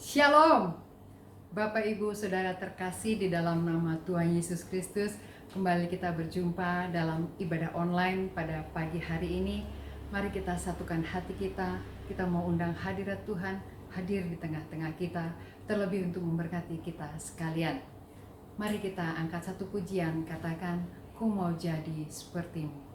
Shalom, Bapak Ibu Saudara terkasih di dalam nama Tuhan Yesus Kristus. Kembali kita berjumpa dalam ibadah online pada pagi hari ini. Mari kita satukan hati kita. Kita mau undang hadirat Tuhan hadir di tengah-tengah kita, terlebih untuk memberkati kita sekalian. Mari kita angkat satu pujian, katakan, ku mau jadi sepertimu.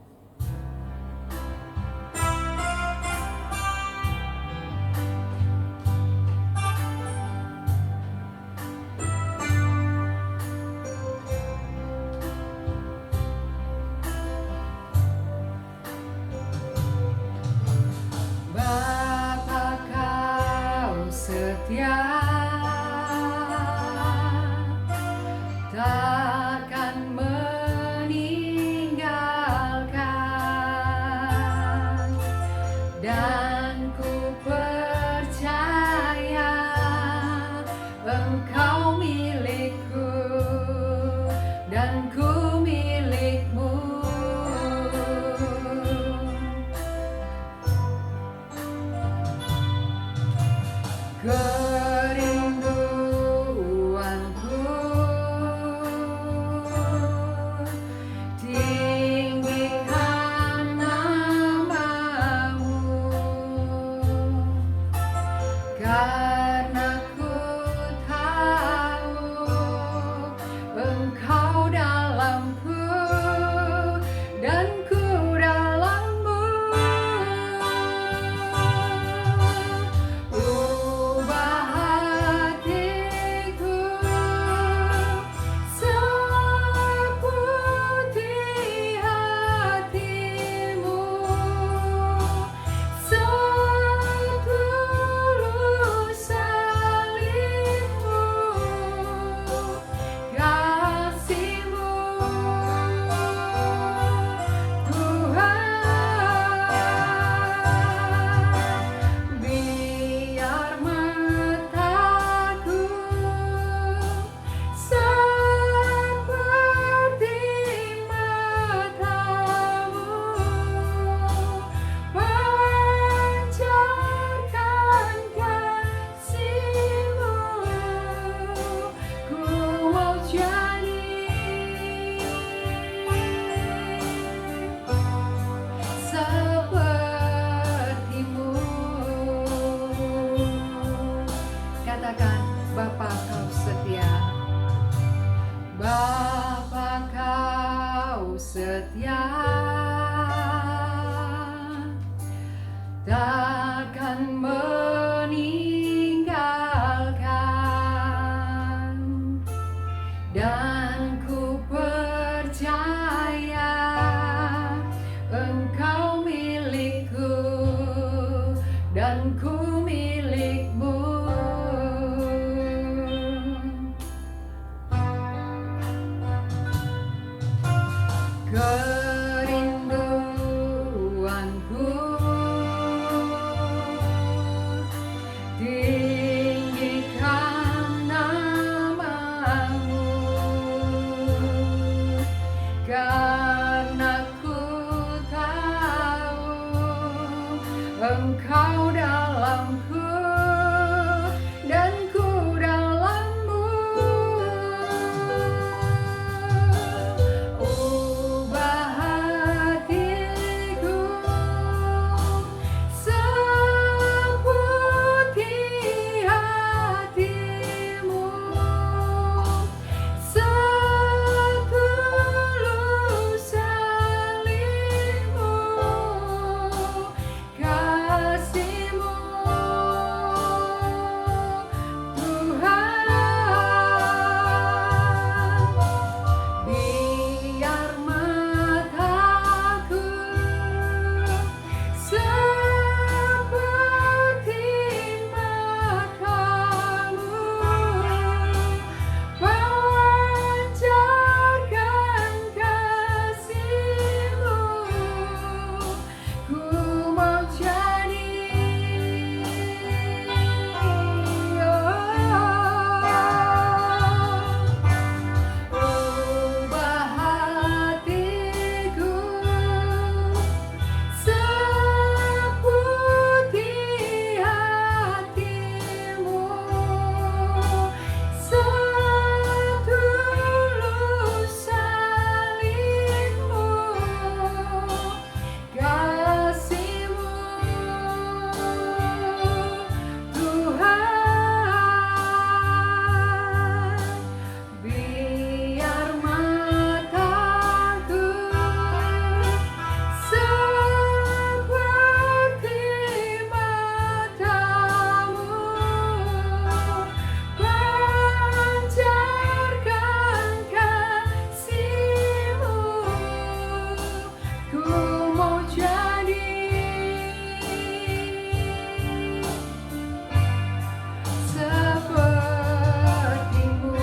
Takkan meninggalkan, dan ku percaya Engkau milikku dan ku milikmu. Karena ku tahu Engkau dalamku dan ku dalammu. Ubah hatiku seperti hatimu, setulus salibmu, kasihmu Tuhan. Biar mataku seperti matamu, pancarkan kasihmu. Ku mau jadi sepertimu. Katakan, Bapa kau setia, Bapa kau setia, takkan meninggalkan, dan ku percaya Engkau milikku dan ku milikmu. Kerinduanku tinggikan namamu, karena ku tahu Engkau dalamku dan ku dalammu. Ubah hatiku seperti hatimu, setulus salibmu, kasihmu ku mau jadi sepertimu.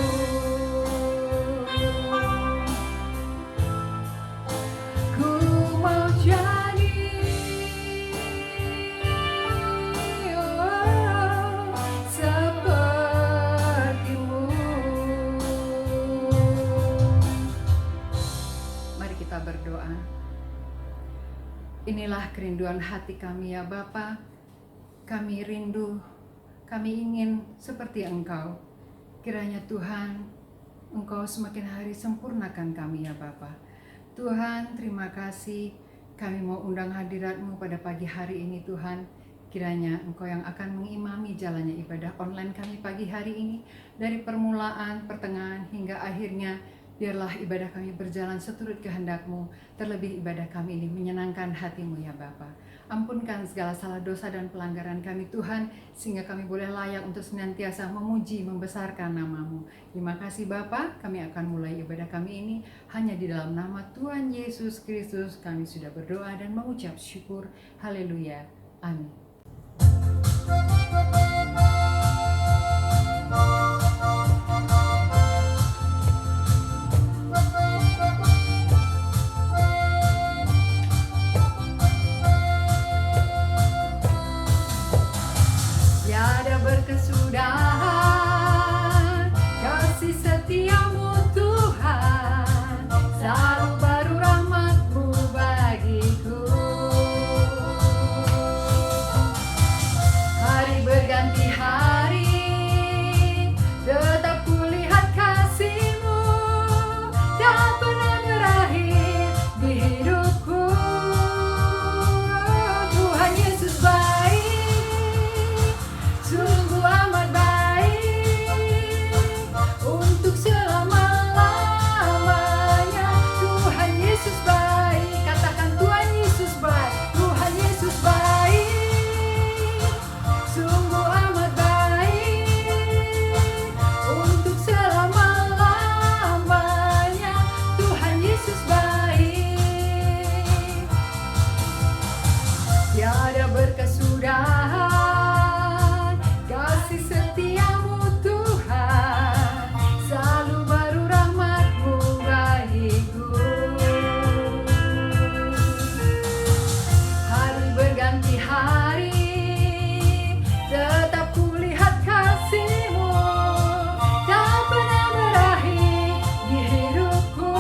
Ku mau jadi sepertimu. Mari kita berdoa. Inilah kerinduan hati kami ya Bapa. Kami rindu, kami ingin seperti Engkau. Kiranya Tuhan, Engkau semakin hari sempurnakan kami ya Bapa. Tuhan, terima kasih. Kami mau undang hadirat-Mu pada pagi hari ini Tuhan. Kiranya Engkau yang akan mengimami jalannya ibadah online kami pagi hari ini. Dari permulaan, pertengahan, hingga akhirnya. Biarlah ibadah kami berjalan seturut kehendak-Mu. Terlebih ibadah kami ini menyenangkan hati-Mu ya Bapa. Ampunkan segala salah dosa dan pelanggaran kami Tuhan, sehingga kami boleh layak untuk senantiasa memuji, membesarkan nama-Mu. Terima kasih Bapa, kami akan mulai ibadah kami ini hanya di dalam nama Tuhan Yesus Kristus. Kami sudah berdoa dan mengucap syukur. Haleluya. Amin. Tiada berkesudahan kasih setia-Mu Tuhan, selalu baru rahmat-Mu bagiku. Hari berganti hari, tetap kulihat kasih-Mu, tak pernah berakhir di hidupku. Tuhan Yesus baik, sungguh amat baik, untuk selama-lamanya. Tuhan Yesus baik, katakan Tuhan Yesus baik. Tuhan Yesus baik, sungguh amat baik, untuk selama-lamanya. Tuhan Yesus baik. Tiada berkesudahan kasih setia-Mu Tuhan, selalu baru rahmat-Mu bagiku. Hari berganti hari, tetap kulihat kasih-Mu, tak pernah berakhir di hidupku.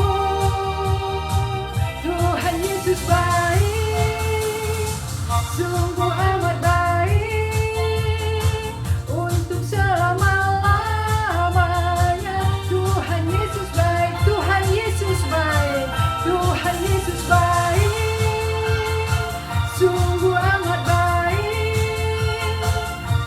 Tuhan Yesus baik, sungguh amat baik, untuk selama-lamanya. Tuhan Yesus baik, Tuhan Yesus baik, Tuhan Yesus baik, sungguh amat baik,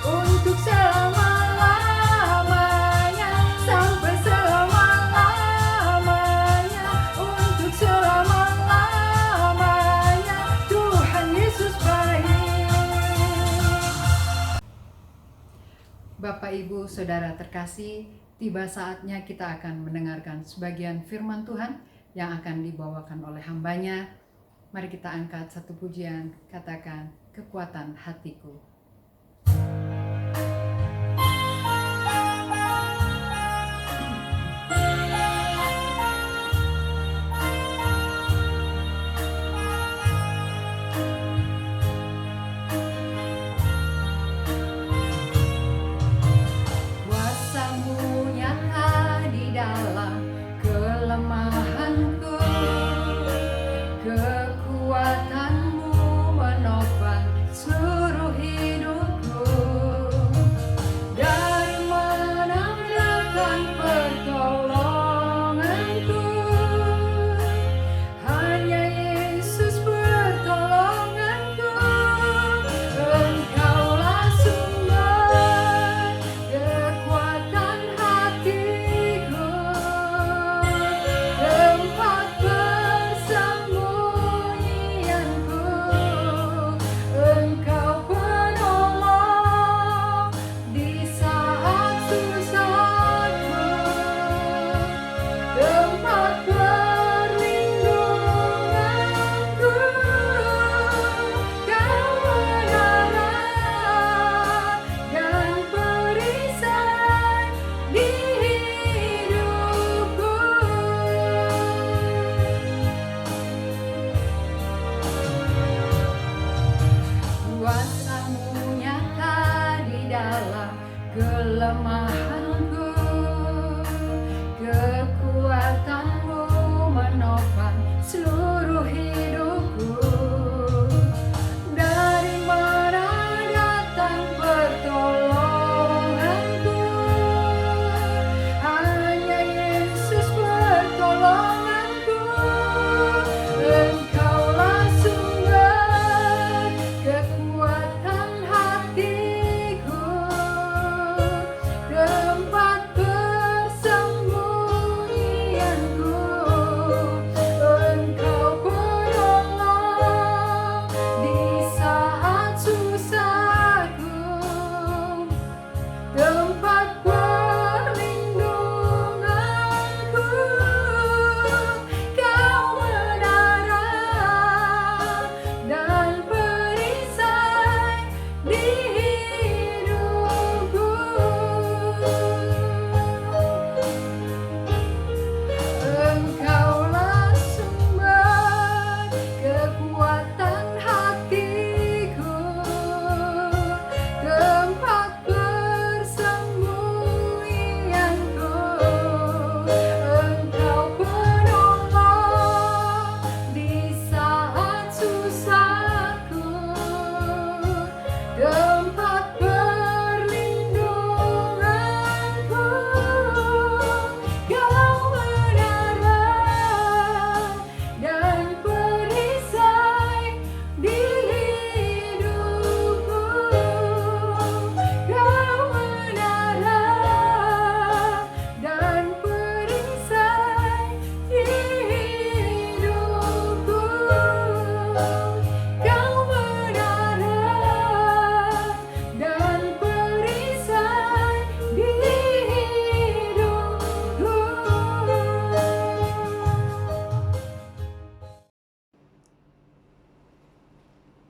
untuk selama-lamanya, sampai selama-lamanya, untuk selama-lamanya. Tuhan Yesus baik. Bapak, Ibu, Saudara terkasih, tiba saatnya kita akan mendengarkan sebagian firman Tuhan yang akan dibawakan oleh hambanya. Mari kita angkat satu pujian, katakan kekuatan hatiku. Kuasa-Mu nyata di dalam kelemahanku, kekuatan-Mu menopang seluruh hidupku. Dari mana datang pertolonganku? Hanya Yesus pertolonganku. Engkaulah sumber kekuatan hatiku, tempat persembunyianku.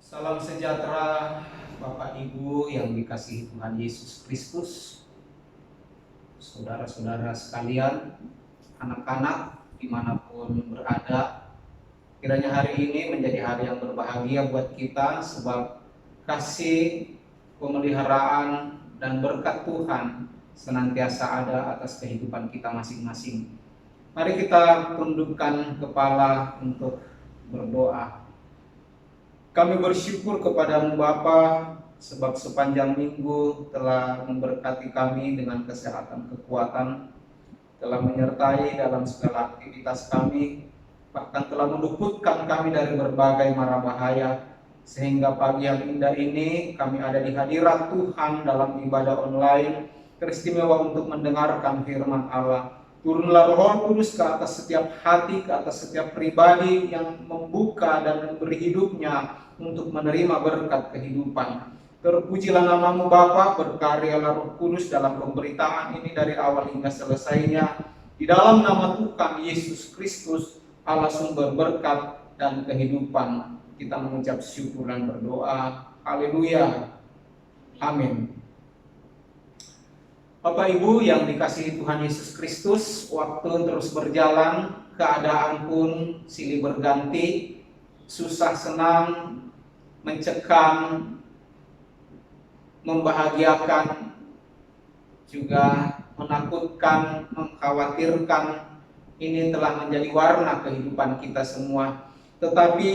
Salam sejahtera Bapak Ibu yang dikasihi Tuhan Yesus Kristus, saudara-saudara sekalian, anak-anak dimanapun berada. Kiranya hari ini menjadi hari yang berbahagia buat kita, sebab kasih, pemeliharaan, dan berkat Tuhan senantiasa ada atas kehidupan kita masing-masing. Mari kita tundukkan kepala untuk berdoa. Kami bersyukur kepadamu Bapa, sebab sepanjang minggu telah memberkati kami dengan kesehatan, kekuatan, telah menyertai dalam segala aktivitas kami, bahkan telah meluputkan kami dari berbagai mara bahaya, sehingga pagi yang indah ini kami ada di hadirat Tuhan dalam ibadah online, teristimewa untuk mendengarkan firman Allah. Turunlah Roh Kudus ke atas setiap hati, ke atas setiap pribadi yang membuka dan memberi hidupnya untuk menerima berkat kehidupan. Terpujilah namamu Bapa, berkaryalah Roh Kudus dalam pemberitaan ini dari awal hingga selesainya. Di dalam nama Tuhan Yesus Kristus, Allah sumber berkat dan kehidupan, kita mengucap syukur dan berdoa. Haleluya. Amin. Bapak Ibu yang dikasihi Tuhan Yesus Kristus, waktu terus berjalan, keadaan pun silih berganti, susah senang, mencekam, membahagiakan, juga menakutkan, mengkhawatirkan. Ini telah menjadi warna kehidupan kita semua. Tetapi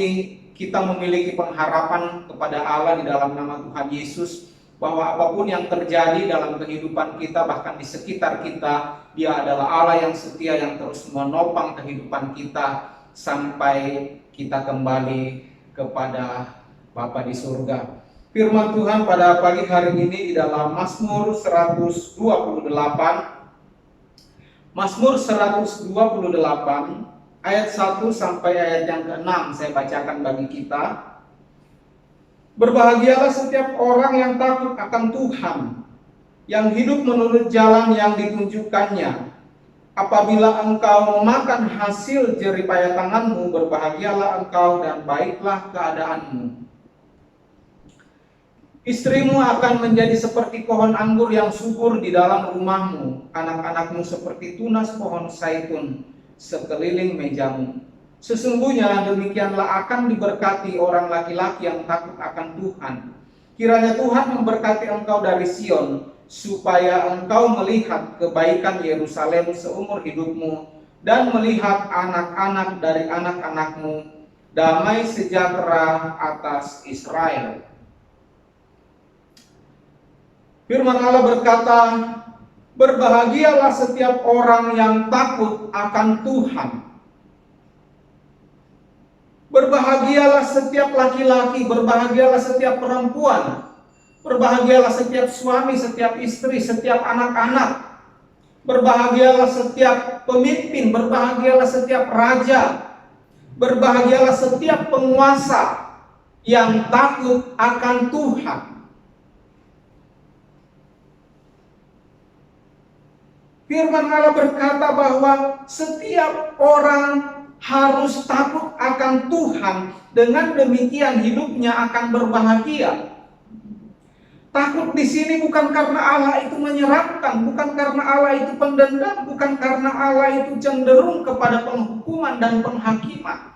kita memiliki pengharapan kepada Allah di dalam nama Tuhan Yesus, bahwa apapun yang terjadi dalam kehidupan kita, bahkan di sekitar kita, Dia adalah Allah yang setia, yang terus menopang kehidupan kita sampai kita kembali kepada Bapa di surga. Firman Tuhan pada pagi hari ini di dalam Mazmur 128. Mazmur 128 ayat 1 sampai ayat yang ke-6 saya bacakan bagi kita. Berbahagialah setiap orang yang takut akan Tuhan, yang hidup menurut jalan yang ditunjukkannya. Apabila engkau memakan hasil jeripaya tanganmu, berbahagialah engkau dan baiklah keadaanmu. Istrimu akan menjadi seperti pohon anggur yang subur di dalam rumahmu, anak-anakmu seperti tunas pohon zaitun sekeliling mejamu. Sesungguhnya demikianlah akan diberkati orang laki-laki yang takut akan Tuhan. Kiranya Tuhan memberkati engkau dari Sion, supaya engkau melihat kebaikan Yerusalem seumur hidupmu, dan melihat anak-anak dari anak-anakmu, damai sejahtera atas Israel. Firman Allah berkata, berbahagialah setiap orang yang takut akan Tuhan. Berbahagialah setiap laki-laki, berbahagialah setiap perempuan, berbahagialah setiap suami, setiap istri, setiap anak-anak. Berbahagialah setiap pemimpin, berbahagialah setiap raja, berbahagialah setiap penguasa yang takut akan Tuhan. Firman Allah berkata bahwa setiap orang harus takut akan Tuhan. Dengan demikian hidupnya akan berbahagia. Takut di sini bukan karena Allah itu menyeramkan, bukan karena Allah itu pendendam, bukan karena Allah itu cenderung kepada penghukuman dan penghakiman.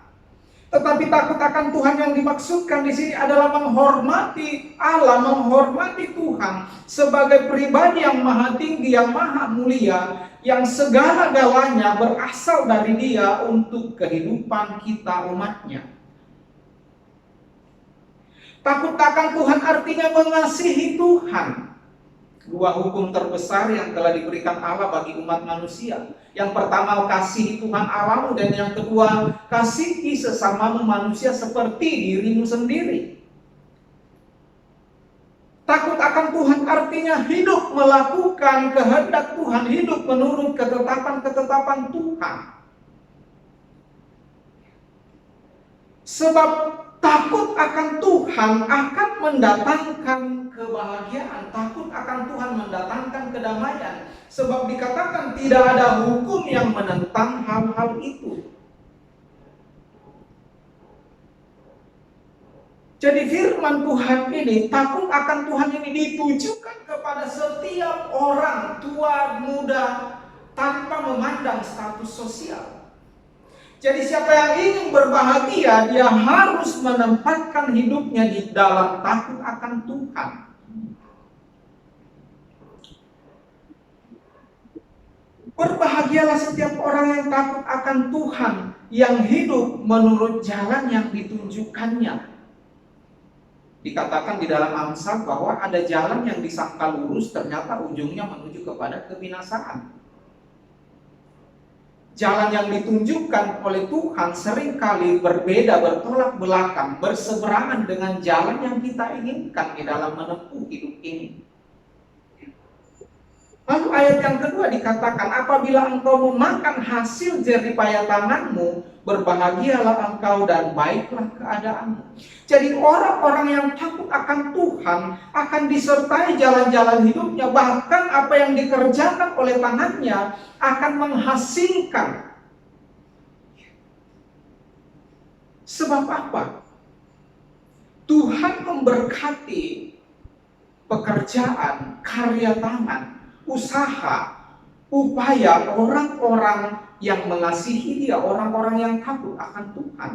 Tetapi takut akan Tuhan yang dimaksudkan di sini adalah menghormati Allah, menghormati Tuhan sebagai pribadi yang maha tinggi, yang maha mulia, yang segala-galanya berasal dari Dia untuk kehidupan kita umatnya. Takut akan Tuhan artinya mengasihi Tuhan. Dua hukum terbesar yang telah diberikan Allah bagi umat manusia. Yang pertama, kasihi Tuhan Allahmu, dan yang kedua, kasihi sesamamu manusia seperti dirimu sendiri. Takut akan Tuhan artinya hidup melakukan kehendak Tuhan, hidup menurut ketetapan-ketetapan Tuhan. Sebab takut akan Tuhan akan mendatangkan kebahagiaan. Takut akan Tuhan mendatangkan kedamaian. Sebab dikatakan tidak ada hukum yang menentang hal-hal itu. Jadi firman Tuhan ini, takut akan Tuhan ini ditujukan kepada setiap orang, tua, muda, tanpa memandang status sosial. Jadi siapa yang ingin berbahagia, dia harus menempatkan hidupnya di dalam takut akan Tuhan. Berbahagialah setiap orang yang takut akan Tuhan, yang hidup menurut jalan yang ditunjukkannya. Dikatakan di dalam Amsal bahwa ada jalan yang disangka lurus, ternyata ujungnya menuju kepada kebinasaan. Jalan yang ditunjukkan oleh Tuhan seringkali berbeda, bertolak belakang, berseberangan dengan jalan yang kita inginkan di dalam menempuh hidup ini. Lalu ayat yang kedua dikatakan, apabila engkau memakan hasil jeripaya tanganmu, berbahagialah engkau dan baiklah keadaanmu. Jadi orang-orang yang takut akan Tuhan akan disertai jalan-jalan hidupnya, bahkan apa yang dikerjakan oleh tangannya akan menghasilkan. Sebab apa? Tuhan memberkati pekerjaan, karya tangan, usaha, upaya orang-orang yang mengasihi Dia, orang-orang yang takut akan Tuhan.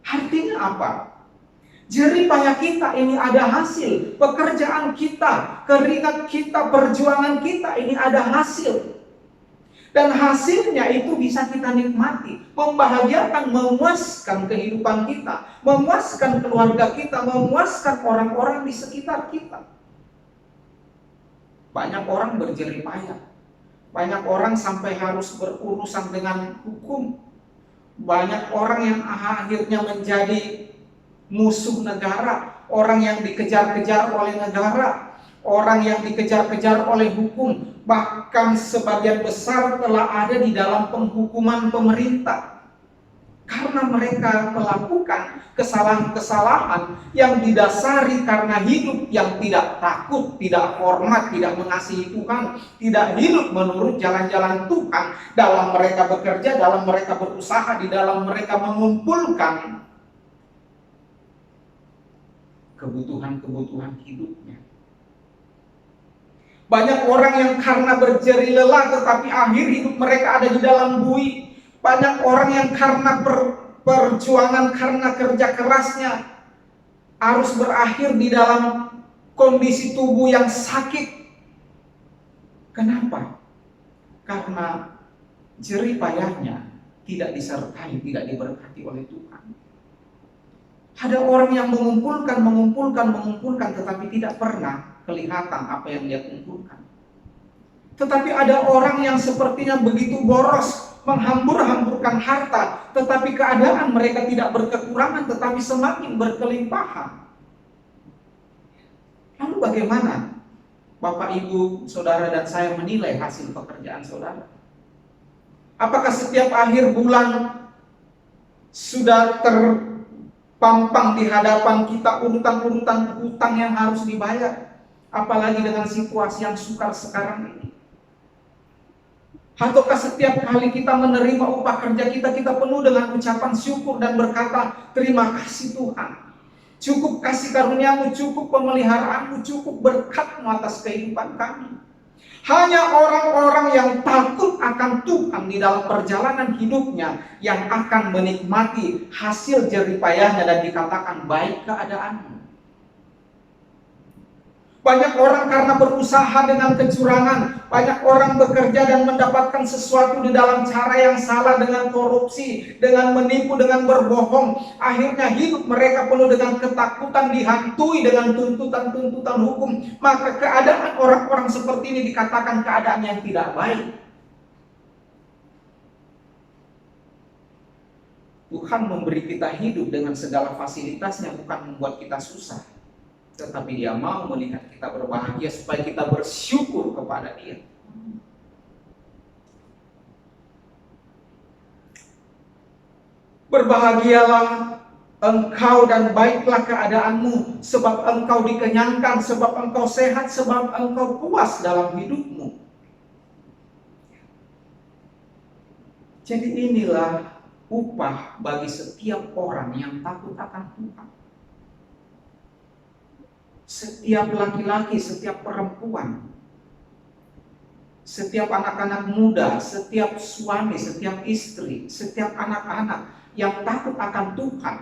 Artinya apa? Jeripaya kita ini ada hasil, pekerjaan kita, keringat kita, perjuangan kita ini ada hasil. Dan hasilnya itu bisa kita nikmati, membahagiakan, memuaskan kehidupan kita, memuaskan keluarga kita, memuaskan orang-orang di sekitar kita. Banyak orang berjeripaya, banyak orang sampai harus berurusan dengan hukum, banyak orang yang akhirnya menjadi musuh negara, orang yang dikejar-kejar oleh negara, orang yang dikejar-kejar oleh hukum, bahkan sebagian besar telah ada di dalam penghukuman pemerintah. Karena mereka melakukan kesalahan-kesalahan yang didasari karena hidup yang tidak takut, tidak hormat, tidak mengasihi Tuhan, tidak hidup menurut jalan-jalan Tuhan dalam mereka bekerja, dalam mereka berusaha, di dalam mereka mengumpulkan kebutuhan-kebutuhan hidupnya. Banyak orang yang karena berjeri lelah tetapi akhir hidup mereka ada di dalam bui. Banyak orang yang karena perjuangan, karena kerja kerasnya harus berakhir di dalam kondisi tubuh yang sakit. Kenapa? Karena jerih payahnya tidak disertai, tidak diberkati oleh Tuhan. Ada orang yang mengumpulkan, tetapi tidak pernah kelihatan apa yang dia kumpulkan. Tetapi ada orang yang sepertinya begitu boros, menghambur-hamburkan harta, tetapi keadaan mereka tidak berkekurangan, tetapi semakin berkelimpahan. Lalu bagaimana Bapak, Ibu, Saudara, dan saya menilai hasil pekerjaan saudara? Apakah setiap akhir bulan sudah terpampang di hadapan kita urutan-urutan hutang yang harus dibayar? Apalagi dengan situasi yang sukar sekarang ini. Ataukah setiap kali kita menerima upah kerja kita, kita penuh dengan ucapan syukur dan berkata, terima kasih Tuhan. Cukup kasih karuniamu, cukup pemeliharaanmu, cukup berkatmu atas kehidupan kami. Hanya orang-orang yang takut akan Tuhan di dalam perjalanan hidupnya yang akan menikmati hasil jerih payahnya dan dikatakan baik keadaanmu. Banyak orang karena berusaha dengan kecurangan, banyak orang bekerja dan mendapatkan sesuatu di dalam cara yang salah, dengan korupsi, dengan menipu, dengan berbohong. Akhirnya hidup mereka penuh dengan ketakutan, dihantui dengan tuntutan-tuntutan hukum. Maka keadaan orang-orang seperti ini dikatakan keadaan yang tidak baik. Tuhan memberi kita hidup dengan segala fasilitasnya bukan membuat kita susah, tetapi Dia mau melihat kita berbahagia supaya kita bersyukur kepada Dia. Berbahagialah engkau dan baiklah keadaanmu, sebab engkau dikenyangkan, sebab engkau sehat, sebab engkau puas dalam hidupmu. Jadi inilah upah bagi setiap orang yang takut akan Tuhan. Setiap laki-laki, setiap perempuan, setiap anak-anak muda, setiap suami, setiap istri, setiap anak-anak yang takut akan Tuhan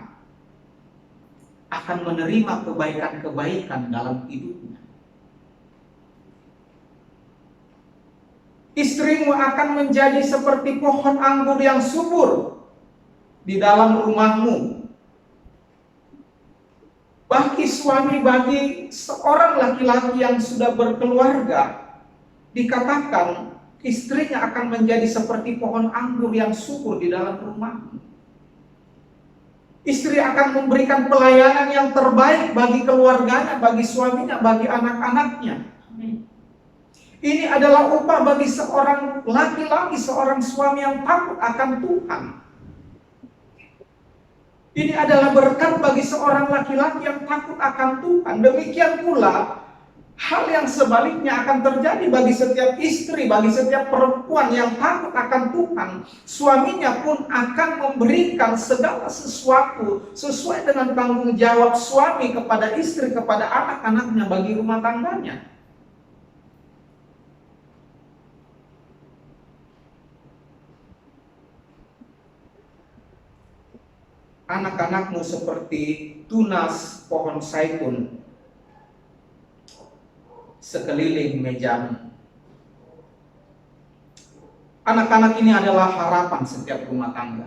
akan menerima kebaikan-kebaikan dalam hidupnya. Istrimu akan menjadi seperti pohon anggur yang subur di dalam rumahmu. Bagi suami, bagi seorang laki-laki yang sudah berkeluarga, dikatakan istrinya akan menjadi seperti pohon anggur yang subur di dalam rumahmu. Istri akan memberikan pelayanan yang terbaik bagi keluarganya, bagi suaminya, bagi anak-anaknya. Ini adalah upah bagi seorang laki-laki, seorang suami yang takut akan Tuhan. Ini adalah berkat bagi seorang laki-laki yang takut akan Tuhan. Demikian pula hal yang sebaliknya akan terjadi bagi setiap istri, bagi setiap perempuan yang takut akan Tuhan. Suaminya pun akan memberikan segala sesuatu sesuai dengan tanggung jawab suami kepada istri, kepada anak-anaknya, bagi rumah tangganya. Anak-anakmu seperti tunas pohon zaitun sekeliling mejamu. Anak-anak ini adalah harapan setiap rumah tangga.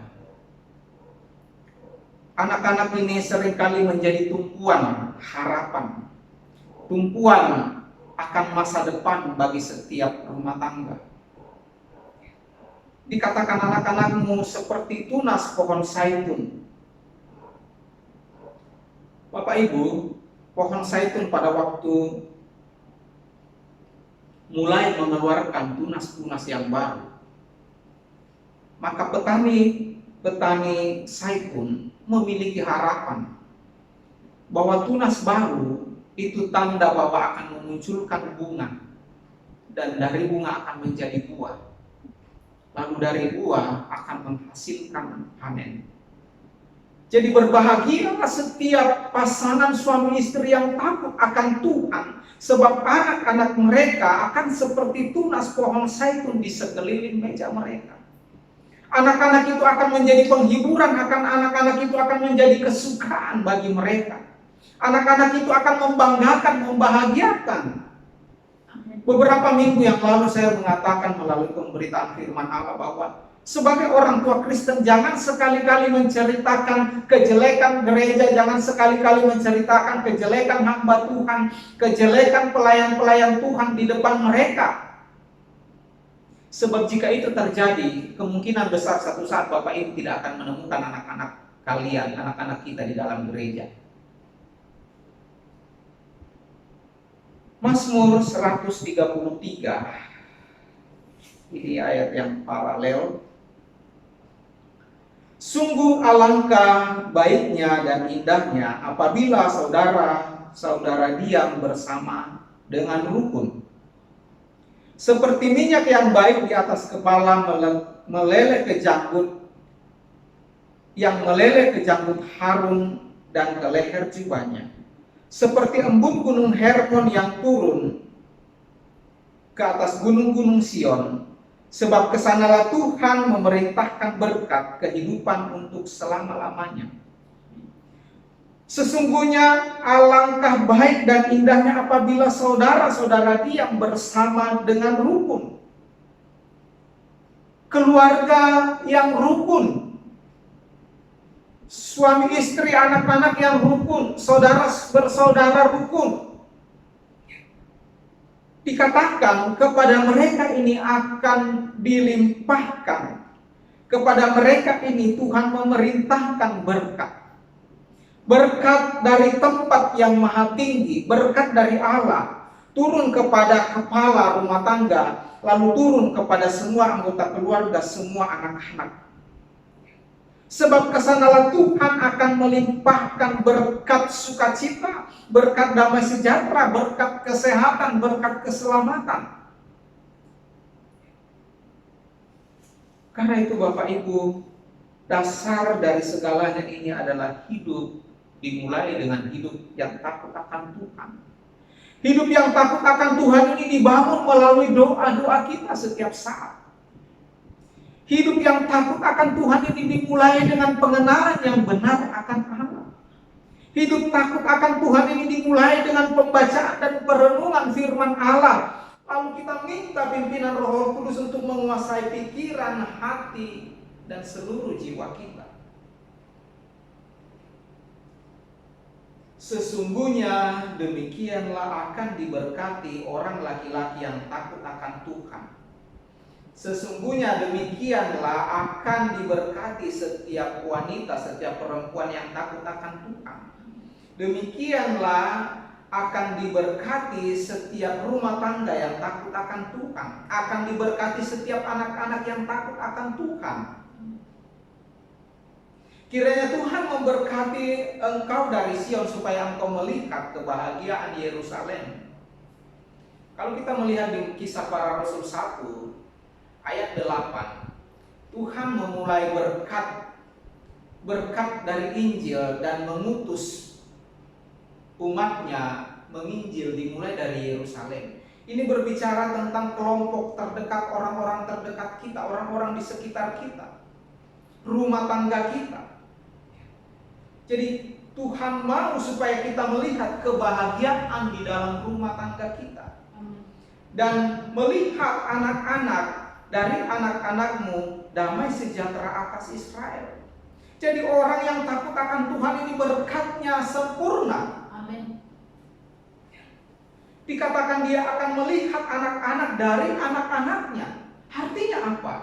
Anak-anak ini seringkali menjadi tumpuan harapan, tumpuan akan masa depan bagi setiap rumah tangga. Dikatakan anak-anakmu seperti tunas pohon zaitun. Bapak Ibu, pohon zaitun pada waktu mulai mengeluarkan tunas-tunas yang baru, maka petani zaitun memiliki harapan bahwa tunas baru itu tanda bahwa akan memunculkan bunga, dan dari bunga akan menjadi buah, lalu dari buah akan menghasilkan panen. Jadi berbahagialah setiap pasangan suami istri yang takut akan Tuhan, sebab anak-anak mereka akan seperti tunas pohon zaitun di sekeliling meja mereka. Anak-anak itu akan menjadi penghiburan, anak-anak itu akan menjadi kesukaan bagi mereka. Anak-anak itu akan membanggakan, membahagiakan. Beberapa minggu yang lalu saya mengatakan melalui pemberitaan firman Allah bahwa sebagai orang tua Kristen, jangan sekali-kali menceritakan kejelekan gereja, jangan sekali-kali menceritakan kejelekan hamba Tuhan, kejelekan pelayan-pelayan Tuhan di depan mereka. Sebab jika itu terjadi, kemungkinan besar satu saat Bapak Ibu tidak akan menemukan anak-anak kalian, anak-anak kita di dalam gereja. Mazmur 133, ini ayat yang paralel. Sungguh alangkah baiknya dan indahnya apabila saudara-saudara diam bersama dengan rukun. Seperti minyak yang baik di atas kepala meleleh ke janggut, yang meleleh ke janggut Harun dan ke leher jubahnya. Seperti embun gunung Hermon yang turun ke atas gunung-gunung Sion. Sebab kesanalah Tuhan memerintahkan berkat kehidupan untuk selama-lamanya. Sesungguhnya alangkah baik dan indahnya apabila saudara-saudara diam bersama dengan rukun. Keluarga yang rukun, suami istri, anak-anak yang rukun, saudara bersaudara rukun. Dikatakan kepada mereka ini akan dilimpahkan. Kepada mereka ini Tuhan memerintahkan berkat. Berkat dari tempat yang maha tinggi, berkat dari Allah, turun kepada kepala rumah tangga, lalu turun kepada semua anggota keluarga, semua anak-anak. Sebab kesanalah Tuhan akan melimpahkan berkat sukacita, berkat damai sejahtera, berkat kesehatan, berkat keselamatan. Karena itu Bapak Ibu, Dasar dari segalanya ini adalah hidup dimulai dengan hidup yang takut akan Tuhan. Hidup yang takut akan Tuhan ini dibangun melalui doa-doa kita setiap saat. Hidup yang takut akan Tuhan ini dimulai dengan pengenalan yang benar akan Allah. Hidup takut akan Tuhan ini dimulai dengan pembacaan dan perenungan firman Allah. Lalu kita minta pimpinan Roh Kudus untuk menguasai pikiran, hati, dan seluruh jiwa kita. Sesungguhnya demikianlah akan diberkati orang laki-laki yang takut akan Tuhan. Sesungguhnya demikianlah akan diberkati setiap wanita, setiap perempuan yang takut akan Tuhan. Demikianlah akan diberkati setiap rumah tangga yang takut akan Tuhan. Akan diberkati setiap anak-anak yang takut akan Tuhan. Kiranya Tuhan memberkati engkau dari Sion supaya engkau melihat kebahagiaan Yerusalem. Kalau kita melihat di Kisah Para Rasul 1 ayat 8, Tuhan memulai berkat dari Injil dan mengutus umatnya menginjil dimulai dari Yerusalem. Ini berbicara tentang kelompok terdekat, orang-orang terdekat kita, orang-orang di sekitar kita, rumah tangga kita. Jadi Tuhan mau supaya kita melihat kebahagiaan di dalam rumah tangga kita. Dan melihat anak-anak dari anak-anakmu damai sejahtera atas Israel. Jadi orang yang takut akan Tuhan ini berkatnya sempurna. Amin. Dikatakan dia akan melihat anak-anak dari anak-anaknya. Artinya apa?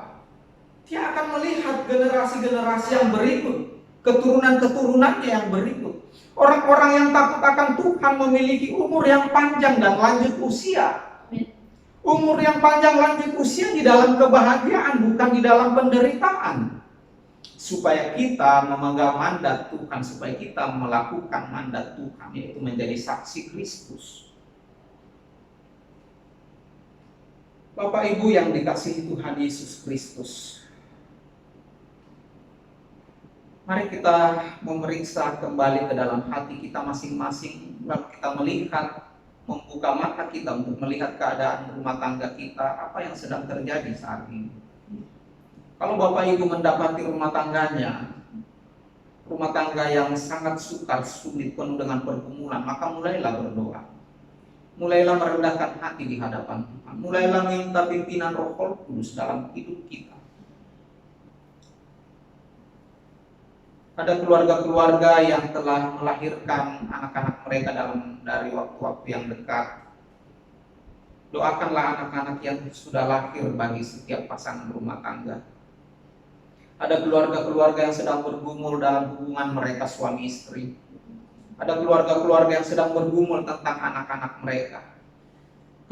Dia akan melihat generasi-generasi yang berikut, keturunan-keturunannya yang berikut. Orang-orang yang takut akan Tuhan memiliki umur yang panjang dan lanjut usia. Umur yang panjang lanjut usia di dalam kebahagiaan, bukan di dalam penderitaan. Supaya kita memegang mandat Tuhan, supaya kita melakukan mandat Tuhan, yaitu menjadi saksi Kristus. Bapak Ibu yang dikasihi Tuhan Yesus Kristus, mari kita memeriksa kembali ke dalam hati kita masing-masing. Lalu kita melihat, membuka mata kita untuk melihat keadaan rumah tangga kita, apa yang sedang terjadi saat ini. Kalau Bapak Ibu mendapati rumah tangganya, rumah tangga yang sangat sukar, sulit, penuh dengan pergumulan, maka mulailah berdoa. Mulailah merendahkan hati di hadapan Tuhan. Mulailah minta pimpinan Roh Kudus dalam hidup kita. Ada keluarga-keluarga yang telah melahirkan anak-anak mereka dari waktu-waktu yang dekat. Doakanlah anak-anak yang sudah lahir bagi setiap pasangan rumah tangga. Ada keluarga-keluarga yang sedang bergumul dalam hubungan mereka suami istri. Ada keluarga-keluarga yang sedang bergumul tentang anak-anak mereka.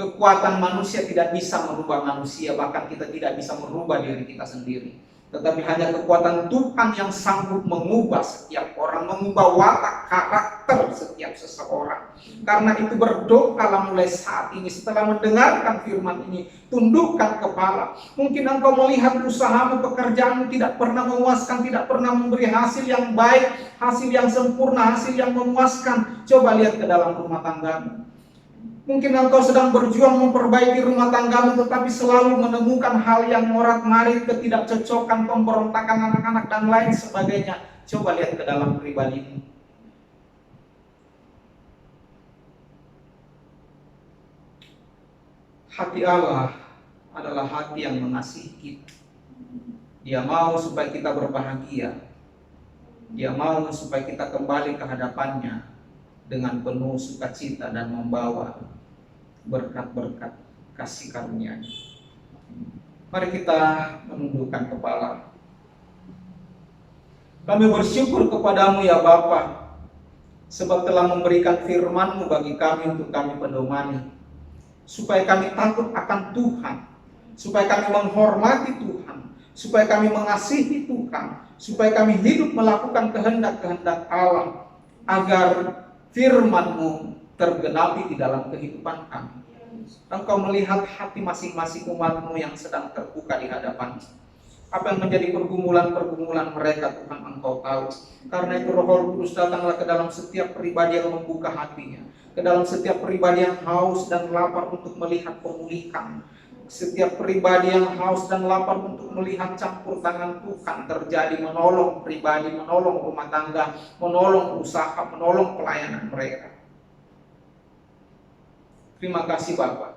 Kekuatan manusia tidak bisa merubah manusia, bahkan kita tidak bisa merubah diri kita sendiri. Tetapi hanya kekuatan Tuhan yang sanggup mengubah setiap orang, mengubah watak karakter setiap seseorang. Karena itu berdoalah mulai saat ini, setelah mendengarkan firman ini, tundukkan kepala. Mungkin engkau melihat usahamu, pekerjaanmu tidak pernah memuaskan, tidak pernah memberi hasil yang baik, hasil yang sempurna, hasil yang memuaskan. Coba lihat ke dalam rumah tanggamu. Mungkin engkau sedang berjuang memperbaiki rumah tanggamu, tetapi selalu menemukan hal yang morat-marit, ketidakcocokan, pemberontakan anak-anak, dan lain sebagainya. Coba lihat ke dalam pribadimu. Hati Allah adalah hati yang mengasihi kita. Dia mau supaya kita berbahagia. Dia mau supaya kita kembali ke hadapannya dengan penuh sukacita dan membawa berkat-berkat kasih karunia-Nya. Mari kita menundukkan kepala. Kami bersyukur kepadamu ya Bapa, sebab telah memberikan firman-Mu bagi kami untuk kami pedomani, supaya kami takut akan Tuhan, supaya kami menghormati Tuhan, supaya kami mengasihi Tuhan, supaya kami hidup melakukan kehendak-kehendak Allah, agar firman-Mu tergenapi di dalam kehidupan kami. Engkau melihat hati masing-masing umat-Mu yang sedang terbuka di hadapan-Mu. Apa yang menjadi pergumulan-pergumulan mereka, Tuhan Engkau tahu. Karena itu Roh Kudus datanglah ke dalam setiap pribadi yang membuka hatinya, ke dalam setiap pribadi yang haus dan lapar untuk melihat pemulihan, setiap pribadi yang haus dan lapar untuk melihat campur tangan Tuhan terjadi, menolong pribadi, menolong rumah tangga, menolong usaha, menolong pelayanan mereka. Terima kasih Bapak.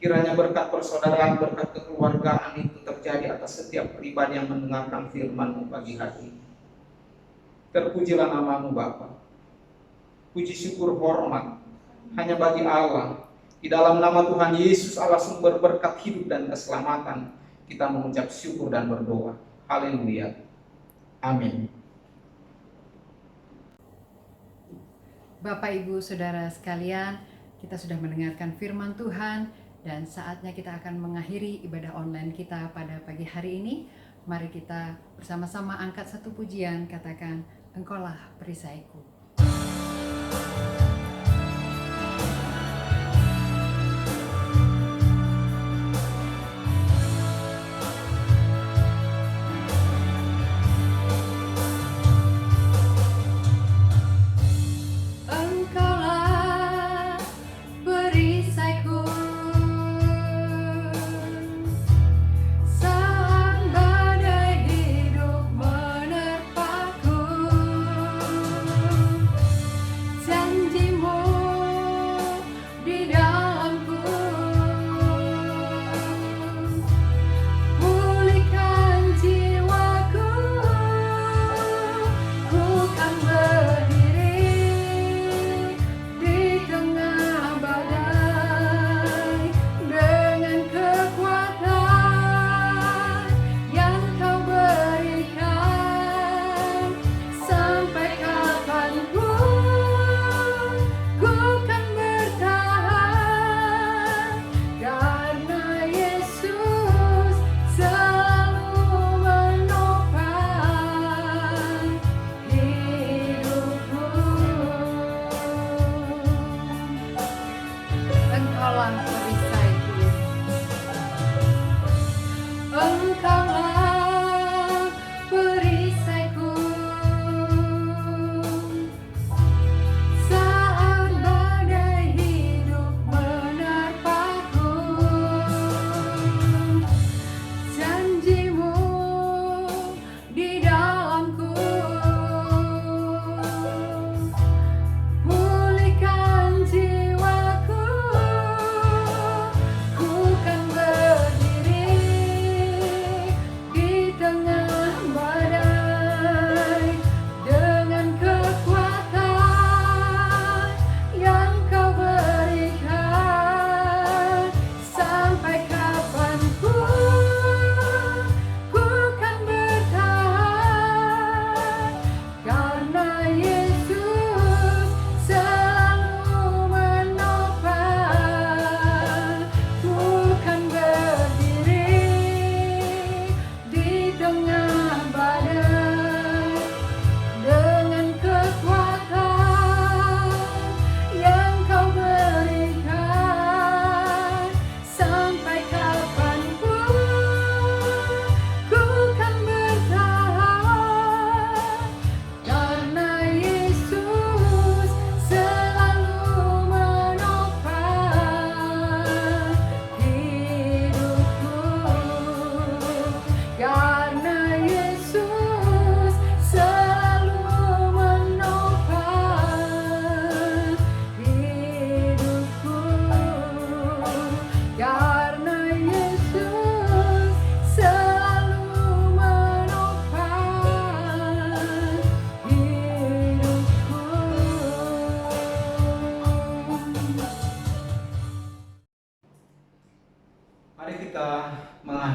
Kiranya berkat persaudaraan, berkat kekeluargaan itu terjadi atas setiap pribadi yang mendengarkan firman-Mu pagi hari ini. Terpujilah nama-Mu Bapa. Puji syukur hormat hanya bagi Allah. Di dalam nama Tuhan Yesus, Allah sumber berkat hidup dan keselamatan, kita mengucap syukur dan berdoa. Haleluya. Amin. Bapak, Ibu, Saudara sekalian, kita sudah mendengarkan firman Tuhan dan saatnya kita akan mengakhiri ibadah online kita pada pagi hari ini. Mari kita bersama-sama angkat satu pujian, katakan, Engkaulah perisaiku.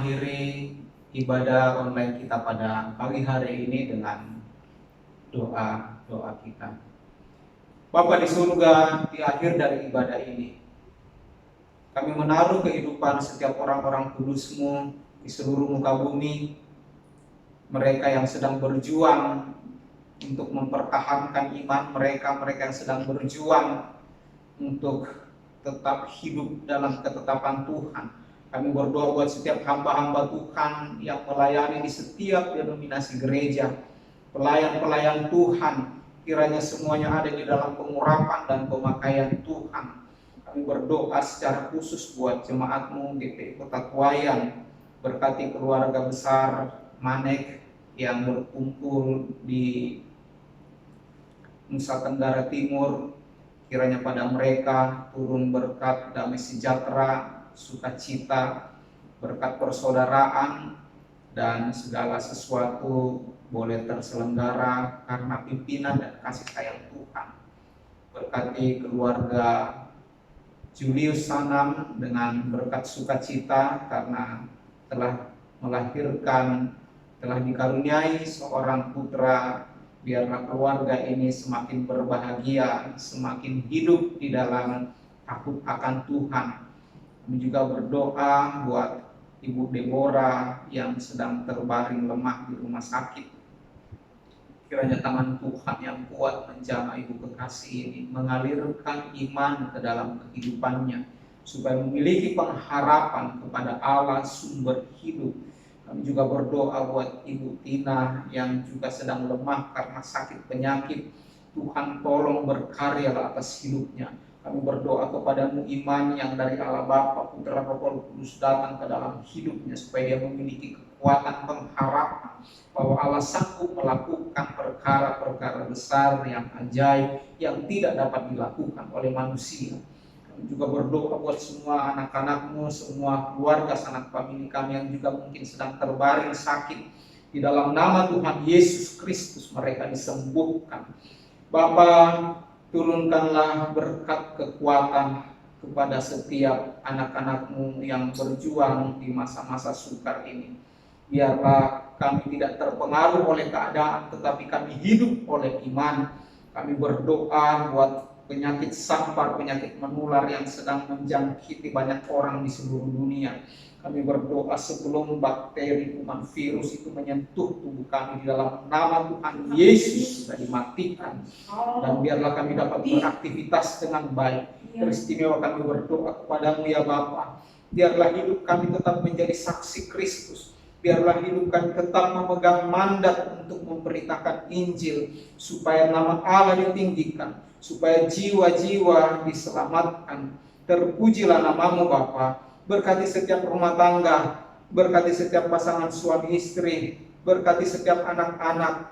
mengakhiri ibadah online kita pada pagi hari ini dengan doa kita. Bapa di surga, di akhir dari ibadah ini, kami menaruh kehidupan setiap orang-orang kudus-Mu di seluruh muka bumi, mereka yang sedang berjuang untuk mempertahankan iman mereka, mereka yang sedang berjuang untuk tetap hidup dalam ketetapan Tuhan. Kami berdoa buat setiap hamba-hamba Tuhan yang melayani di setiap denominasi gereja, pelayan-pelayan Tuhan, kiranya semuanya ada di dalam pengurapan dan pemakaian Tuhan. Kami berdoa secara khusus buat jemaat-Mu GPI Kota Kuayan, berkati keluarga besar Manek yang berkumpul di Nusa Tenggara Timur. Kiranya pada mereka turun berkat damai sejahtera, sukacita, berkat persaudaraan, dan segala sesuatu boleh terselenggara karena pimpinan dan kasih sayang Tuhan. Berkati keluarga Julius Sanam dengan berkat sukacita karena telah melahirkan, telah dikaruniai seorang putra. Biarlah keluarga ini semakin berbahagia, semakin hidup di dalam takut akan Tuhan. Kami juga berdoa buat Ibu Deborah yang sedang terbaring lemah di rumah sakit. Kiranya tangan Tuhan yang kuat menjamah Ibu kekasih ini, mengalirkan iman ke dalam kehidupannya, supaya memiliki pengharapan kepada Allah sumber hidup. Kami juga berdoa buat Ibu Tina yang juga sedang lemah karena sakit penyakit. Tuhan tolong berkarya atas hidupnya. Kami berdoa kepadamu iman yang dari Allah Bapa, Putra, Roh Kudus datang ke dalam hidupnya, supaya dia memiliki kekuatan pengharapan bahwa Allah sanggup melakukan perkara-perkara besar yang ajaib yang tidak dapat dilakukan oleh manusia. Kami juga berdoa buat semua anak-anakmu, semua keluarga sanak famili kami yang juga mungkin sedang terbaring sakit. Di dalam nama Tuhan Yesus Kristus mereka disembuhkan. Bapa, turunkanlah berkat kekuatan kepada setiap anak-anakmu yang berjuang di masa-masa sukar ini. Biarlah kami tidak terpengaruh oleh keadaan, tetapi kami hidup oleh iman. Kami berdoa buat penyakit sampar, penyakit menular yang sedang menjangkiti banyak orang di seluruh dunia. Kami berdoa sebelum bakteri, kuman, virus itu menyentuh tubuh kami, di dalam nama Tuhan Yesus sudah dimatikan. Dan biarlah kami dapat beraktivitas dengan baik. Teristimewa kami berdoa kepadamu ya Bapa. Biarlah hidup kami tetap menjadi saksi Kristus. Biarlah hidup kami tetap memegang mandat untuk memberitakan Injil, supaya nama Allah ditinggikan, supaya jiwa-jiwa diselamatkan. Terpujilah namamu Bapa. Berkati setiap rumah tangga, berkati setiap pasangan suami istri, berkati setiap anak-anak,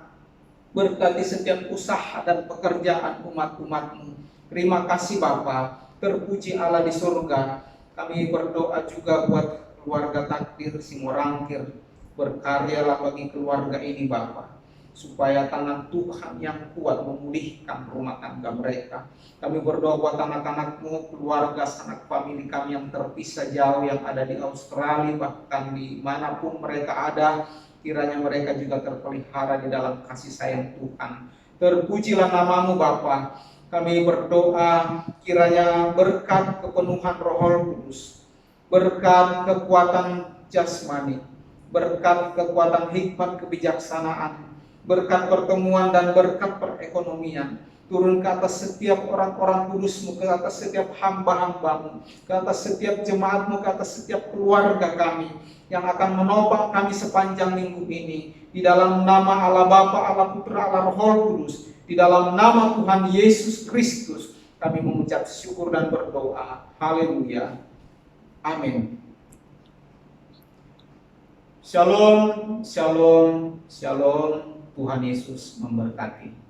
berkati setiap usaha dan pekerjaan umat-umatmu. Terima kasih Bapa. Terpuji Allah di surga. Kami berdoa juga buat keluarga Takdir Simorangkir. Berkaryalah bagi keluarga ini Bapa, supaya tangan Tuhan yang kuat memulihkan rumah tangga mereka. Kami berdoa buat anak-anakmu, keluarga sanak famili kami yang terpisah jauh, yang ada di Australia, bahkan dimanapun mereka ada, kiranya mereka juga terpelihara di dalam kasih sayang Tuhan. Terpujilah namamu Bapa. Kami berdoa kiranya berkat kepenuhan Roh Kudus, berkat kekuatan jasmani, berkat kekuatan hikmat kebijaksanaan, berkat pertemuan dan berkat perekonomian turun ke atas setiap orang-orang kudus-Mu, ke atas setiap hamba-hamba-Mu, ke atas setiap jemaat-Mu, ke atas setiap keluarga kami yang akan menopang kami sepanjang minggu ini. Di dalam nama Allah Bapa, Allah Putra, Allah Roh Kudus, di dalam nama Tuhan Yesus Kristus kami mengucap syukur dan berdoa. Haleluya. Amin. Shalom, shalom, shalom. Tuhan Yesus memberkati.